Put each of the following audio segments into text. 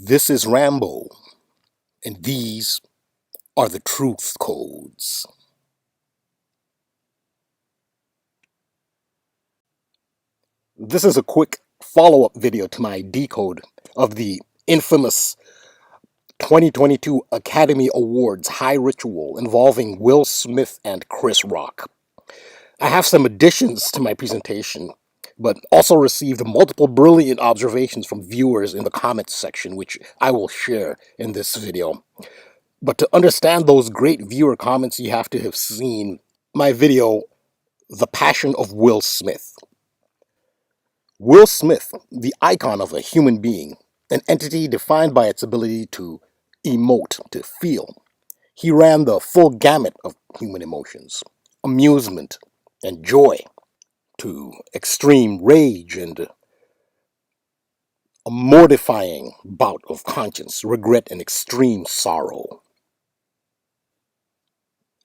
This is Rambo, and these are the truth codes. This is a quick follow-up video to my decode of the infamous 2022 Academy Awards high ritual involving Will Smith and Chris Rock. I have some additions to my presentation, but also received multiple brilliant observations from viewers in the comments section, which I will share in this video. But to understand those great viewer comments, you have to have seen my video, The Passion of Will Smith. Will Smith, the icon of a human being, an entity defined by its ability to emote, to feel. He ran the full gamut of human emotions, amusement and joy, to extreme rage and a mortifying bout of conscience, regret, and extreme sorrow.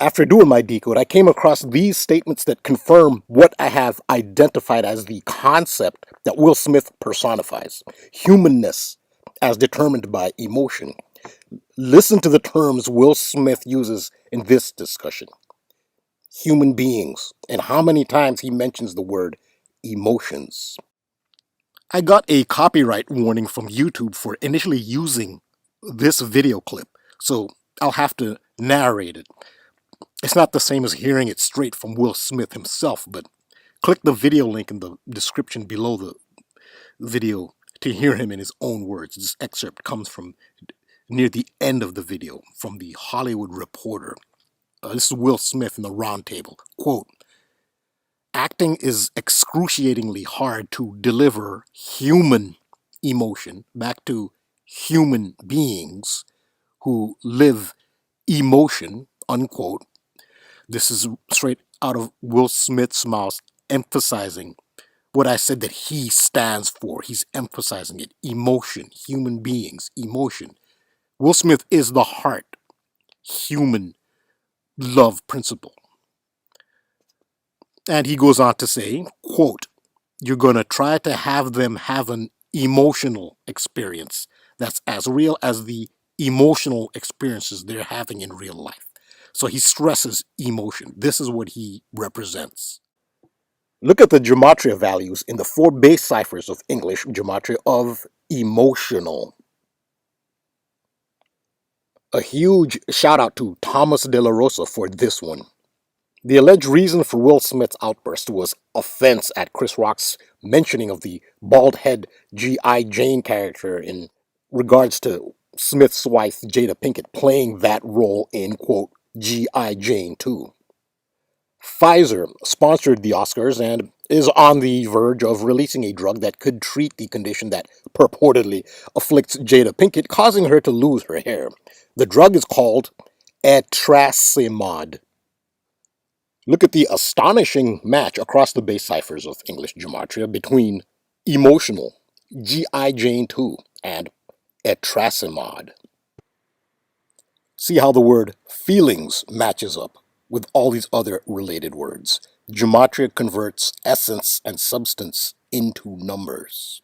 After doing my decode, I came across these statements that confirm what I have identified as the concept that Will Smith personifies: humanness as determined by emotion. Listen to the terms Will Smith uses in this discussion: human beings, and how many times he mentions the word emotions. I got a copyright warning from YouTube for initially using this video clip, so I'll have to narrate it. It's not the same as hearing it straight from Will Smith himself, but click the video link in the description below the video to hear him in his own words. This excerpt comes from near the end of the video from the Hollywood Reporter. This is Will Smith in the round table. Quote, "Acting is excruciatingly hard to deliver human emotion back to human beings who live emotion," unquote. This is straight out of Will Smith's mouth, emphasizing what I said that he stands for. He's emphasizing it. Emotion, human beings, emotion. Will Smith is the heart, human love principle. And he goes on to say, quote, "You're going to try to have them have an emotional experience that's as real as the emotional experiences they're having in real life." So he stresses emotion. This is what he represents. Look at the gematria values in the 4 base ciphers of English gematria of emotional. A huge shout out to Thomas De La Rosa for this one. The alleged reason for Will Smith's outburst was offense at Chris Rock's mentioning of the bald head G.I. Jane character in regards to Smith's wife Jada Pinkett playing that role in, quote, G.I. Jane 2. Pfizer sponsored the Oscars and is on the verge of releasing a drug that could treat the condition that purportedly afflicts Jada Pinkett, causing her to lose her hair. The drug is called etrasimod. Look at the astonishing match across the base ciphers of English gematria between emotional, G.I. Jane 2, and etrasimod. See how the word feelings matches up with all these other related words. Gematria converts essence and substance into numbers.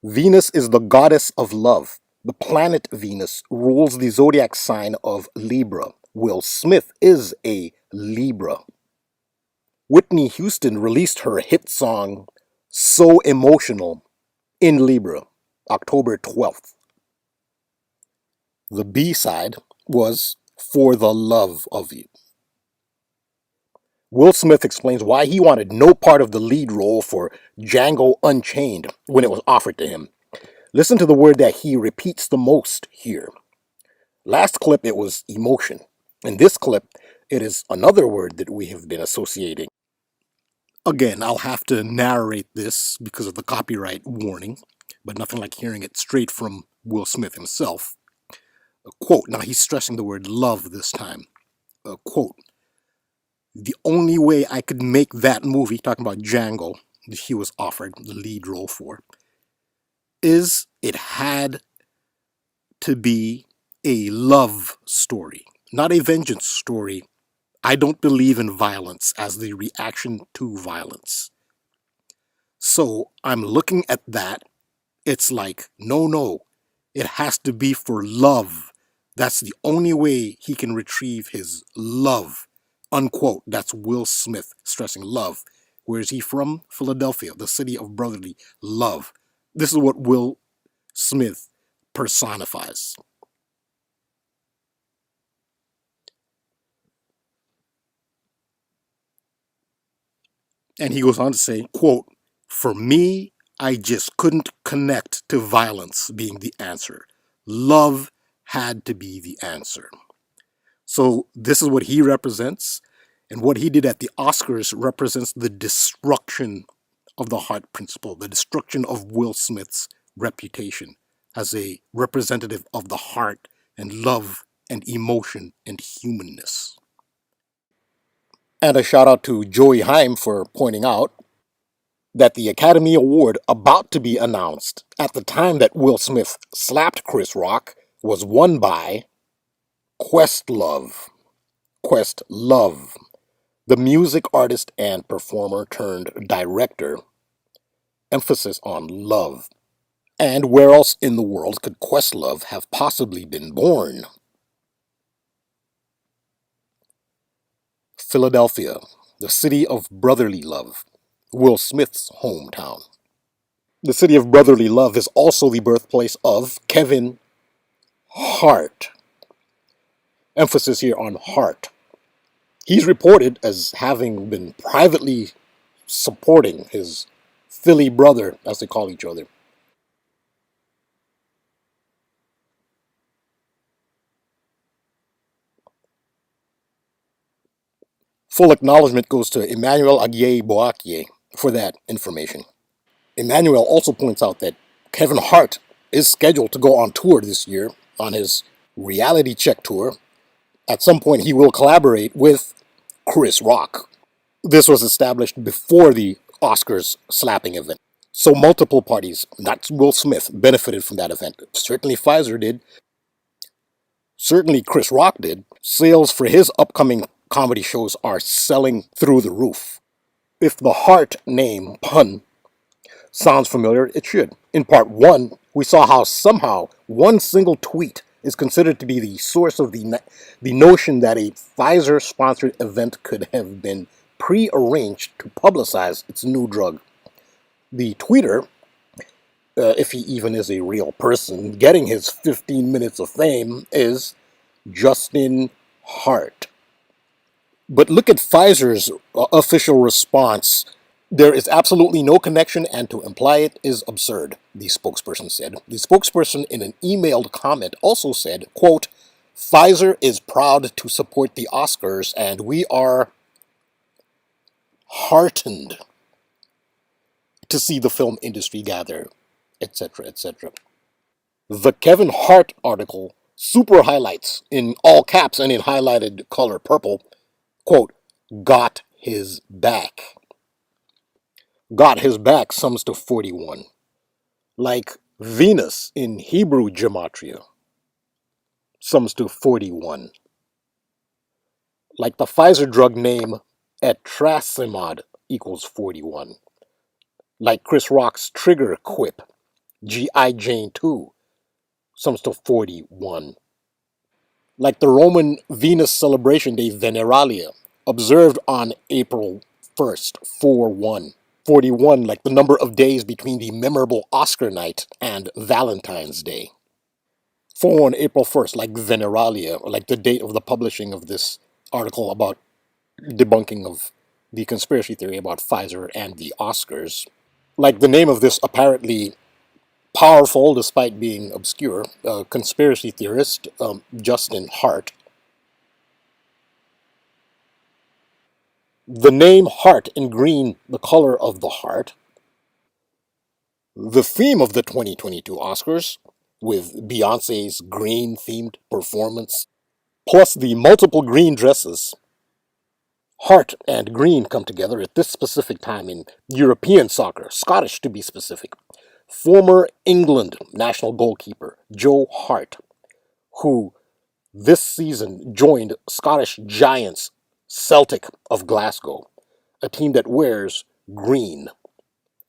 Venus is the goddess of love. The planet Venus rules the zodiac sign of Libra. Will Smith is a Libra. Whitney Houston released her hit song, So Emotional, in Libra, October 12th. The B-side was For the Love of You. Will Smith explains why he wanted no part of the lead role for Django Unchained when it was offered to him. Listen to the word that he repeats the most here. Last clip, it was emotion. In this clip, it is another word that we have been associating. Again, I'll have to narrate this because of the copyright warning, but nothing like hearing it straight from Will Smith himself. A quote, now he's stressing the word love this time. A quote, "The only way I could make that movie," talking about Django, that he was offered the lead role for, "is it had to be a love story, not a vengeance story. I don't believe in violence as the reaction to violence. So I'm looking at that It's like, no, no, it has to be for love. That's the only way he can retrieve his love. Unquote. That's Will Smith stressing love. Where is he from? Philadelphia, the city of brotherly love. This is what Will Smith personifies. And he goes on to say, quote, for me, I just couldn't connect to violence being the answer. Love had to be the answer. So this is what he represents. And what he did at the Oscars represents the destruction of the Hart Principle, the destruction of Will Smith's reputation as a representative of the heart and love and emotion and humanness. And a shout out to Joey Heim for pointing out that the Academy Award about to be announced at the time that Will Smith slapped Chris Rock was won by Questlove. Questlove, the music artist and performer turned director, emphasis on love. And where else in the world could Questlove have possibly been born? Philadelphia, the city of brotherly love, Will Smith's hometown. The city of brotherly love is also the birthplace of Kevin Hart. Emphasis here on Hart. He's reported as having been privately supporting his Philly brother, as they call each other. Full acknowledgement goes to Emmanuel Aguier Boakye for that information. Emmanuel also points out that Kevin Hart is scheduled to go on tour this year on his reality check tour. At some point, he will collaborate with Chris Rock. This was established before the Oscars slapping event. So multiple parties, not Will Smith, benefited from that event. Certainly Pfizer did. Certainly Chris Rock did. Sales for his upcoming comedy shows are selling through the roof. If the Hart name pun sounds familiar, it should. In part one, we saw how somehow one single tweet is considered to be the source of the notion that a Pfizer-sponsored event could have been pre-arranged to publicize its new drug. The tweeter, if he even is a real person, getting his 15 minutes of fame is Justin Hart. But look at Pfizer's official response. There is absolutely no connection, and to imply it is absurd, the spokesperson said. The spokesperson, in an emailed comment, also said, quote, Pfizer is proud to support the Oscars, and we are heartened to see the film industry gather, etc., etc. The Kevin Hart article super highlights, in all caps and in highlighted color purple, quote, got his back. Got his back sums to 41. Like Venus in Hebrew gematria sums to 41. Like the Pfizer drug name etrasimod equals 41. Like Chris Rock's trigger quip, G.I. Jane 2, sums to 41. Like the Roman Venus celebration day Veneralia, observed on April 1st, 4-1. 41, like the number of days between the memorable Oscar night and Valentine's Day. 4 on April 1st, like Veneralia, or like the date of the publishing of this article about debunking of the conspiracy theory about Pfizer and the Oscars. Like the name of this apparently powerful, despite being obscure, conspiracy theorist, Justin Hart. The name Hart in green, the color of the heart. The theme of the 2022 Oscars, with Beyonce's green-themed performance, plus the multiple green dresses. Hart and green come together at this specific time in European soccer, Scottish to be specific. Former England national goalkeeper Joe Hart, who this season joined Scottish giants Celtic of Glasgow, a team that wears green.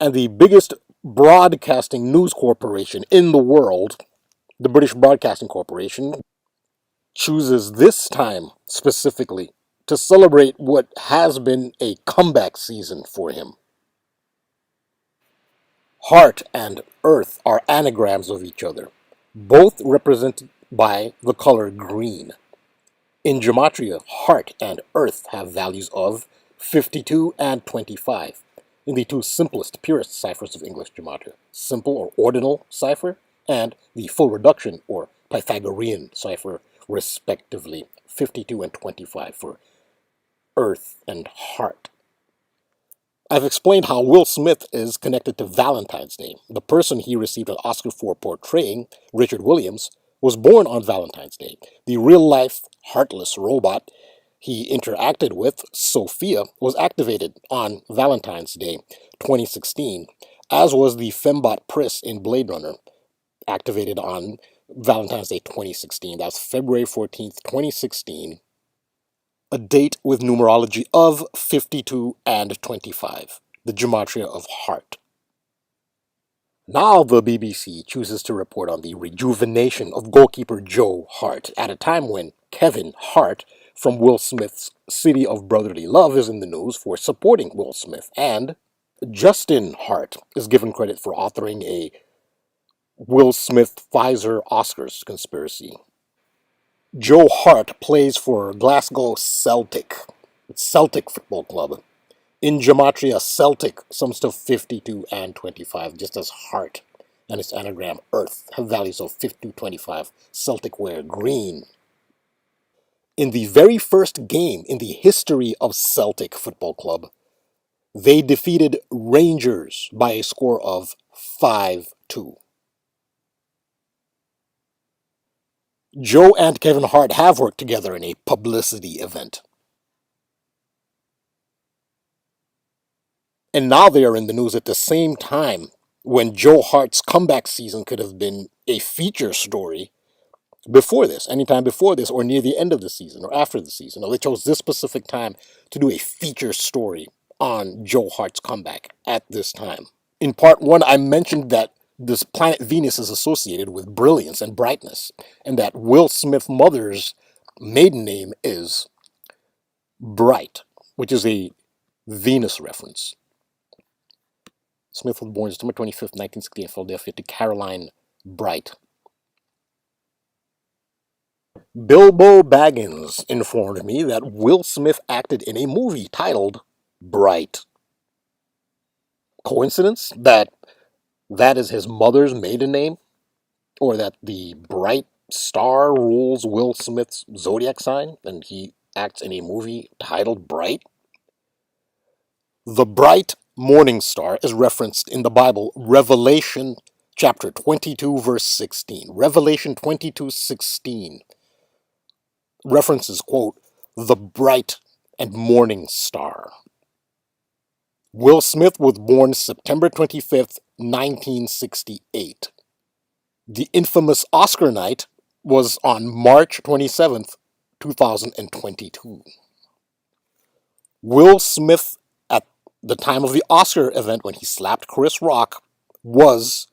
And the biggest broadcasting news corporation in the world, the British Broadcasting Corporation, chooses this time specifically to celebrate what has been a comeback season for him. Heart and Earth are anagrams of each other, both represented by the color green. In gematria, Heart and Earth have values of 52 and 25 in the two simplest, purest ciphers of English gematria, simple or ordinal cipher and the full reduction or Pythagorean cipher, respectively, 52 and 25 for Earth and Heart. I've explained how Will Smith is connected to Valentine's Day. The person he received an Oscar for portraying, Richard Williams, was born on Valentine's Day. The real-life, heartless robot he interacted with, Sophia, was activated on Valentine's Day 2016, as was the Fembot Pris in Blade Runner, activated on Valentine's Day 2016. That's February 14th, 2016, a date with numerology of 52 and 25, the gematria of Hart. Now the BBC chooses to report on the rejuvenation of goalkeeper Joe Hart at a time when Kevin Hart from Will Smith's City of Brotherly Love is in the news for supporting Will Smith, and Justin Hart is given credit for authoring a Will Smith Pfizer Oscars conspiracy. Joe Hart plays for Glasgow Celtic. It's Celtic Football Club. In gematria, Celtic sums to 52 and 25, just as Hart and its anagram Earth have values of 52, 25. Celtic wear green. In the very first game in the history of Celtic Football Club, they defeated Rangers by a score of 5-2. Joe and Kevin Hart have worked together in a publicity event. And now they are in the news at the same time when Joe Hart's comeback season could have been a feature story before this, anytime before this, or near the end of the season, or after the season. No, they chose this specific time to do a feature story on Joe Hart's comeback at this time. In part one, I mentioned that this planet Venus is associated with brilliance and brightness, and that Will Smith's mother's maiden name is Bright, which is a Venus reference. Smith was born September 25th, 1960 in Philadelphia to Caroline Bright. Bilbo Baggins informed me that Will Smith acted in a movie titled Bright. Coincidence that is his mother's maiden name? Or that the bright star rules Will Smith's zodiac sign and he acts in a movie titled Bright? The bright morning star is referenced in the Bible, Revelation chapter 22, verse 16. Revelation 22:16 references, quote, the bright and morning star. Will Smith was born September 25th, 1968. The infamous Oscar night was on March 27th, 2022. Will Smith, at the time of the Oscar event when he slapped Chris Rock, was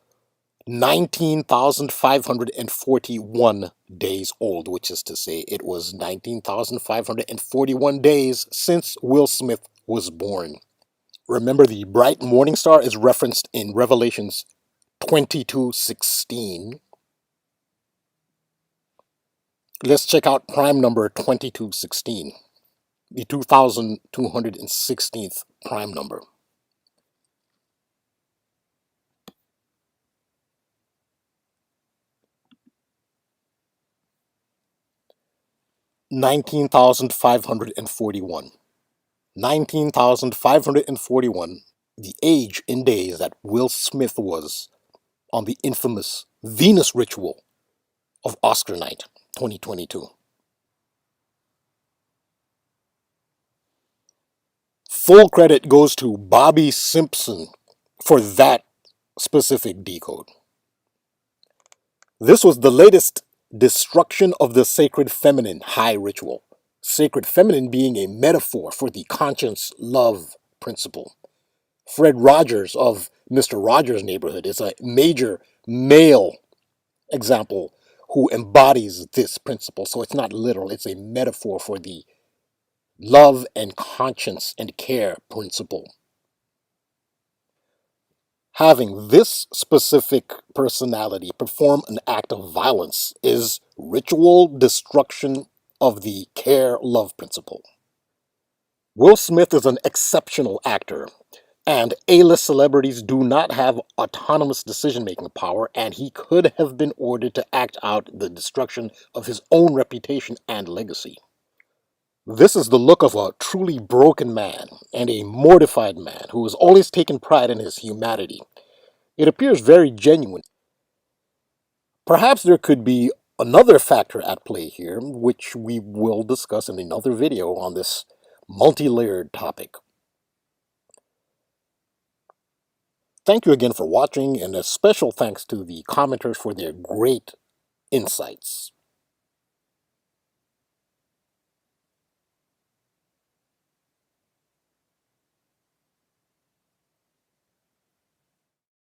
19,541 days old, which is to say it was 19,541 days since Will Smith was born. Remember, the bright morning star is referenced in Revelations 22:16. Let's check out prime number 2216, the 2216th prime number. 19,541. 19,541, the age in days that Will Smith was on the infamous Venus ritual of Oscar night 2022. Full credit goes to Bobby Simpson for that specific decode. This was the latest destruction of the sacred feminine high ritual. Sacred feminine being a metaphor for the conscience love principle. Fred Rogers of Mr. Rogers' Neighborhood is a major male example who embodies this principle. So it's not literal, it's a metaphor for the love and conscience and care principle. Having this specific personality perform an act of violence is ritual destruction of the care love principle. Will Smith is an exceptional actor, and A-list celebrities do not have autonomous decision-making power, and he could have been ordered to act out the destruction of his own reputation and legacy. This is the look of a truly broken man and a mortified man who has always taken pride in his humanity. It appears very genuine. Perhaps there could be another factor at play here, which we will discuss in another video on this multi-layered topic. Thank you again for watching, and a special thanks to the commenters for their great insights.